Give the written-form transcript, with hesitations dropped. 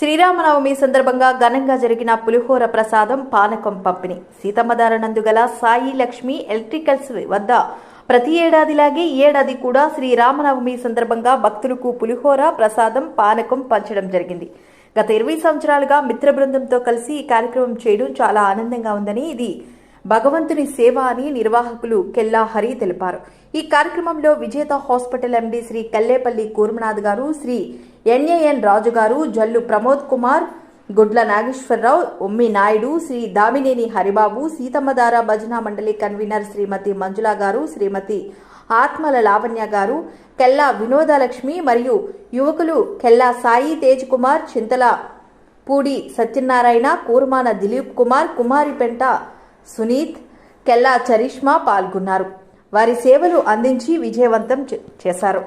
శ్రీరామనవమి సందర్భంగా ఘనంగా జరిగిన పులిహోర ప్రసాదం పానకం పంపిణీ. సీతమ్మధార నందుగల సాయి లక్ష్మి ఎలక్ట్రికల్స్ వద్ద ప్రతి ఏడాదిలాగే ఈ ఏడాది కూడా శ్రీరామనవమి సందర్భంగా భక్తులకు పులిహోర ప్రసాదం పానకం పంచడం జరిగింది. గత 20 సంవత్సరాలుగా మిత్ర బృందంతో కలిసి ఈ కార్యక్రమం చేయడం చాలా ఆనందంగా ఉందని, ఇది భగవంతుని సేవ అని నిర్వాహకులు కెల్లా హరి తెలిపారు. ఈ కార్యక్రమంలో విజేత హాస్పిటల్ ఎండీ శ్రీ కల్లేపల్లి కూర్మనాథ్ గారు, శ్రీ ఎన్ఏఎన్ రాజు గారు, జల్లు ప్రమోద్ కుమార్, గుడ్ల నాగేశ్వరరావు, ఉమ్మి నాయుడు, శ్రీ దామినేని హరిబాబు, సీతమ్మధార భజన మండలి కన్వీనర్ శ్రీమతి మంజుల గారు, శ్రీమతి ఆత్మల లావణ్య గారు, కెల్లా వినోదలక్ష్మి మరియు యువకులు కెల్లా సాయి తేజ్ కుమార్, చింతల పూడి సత్యనారాయణ, కూర్మాన దిలీప్ కుమార్, కుమారిపెంట సునీత్, కెల్లా చరిష్మా పాల్గొన్నారు. వారి సేవలు అందించి విజయవంతం చేశారు.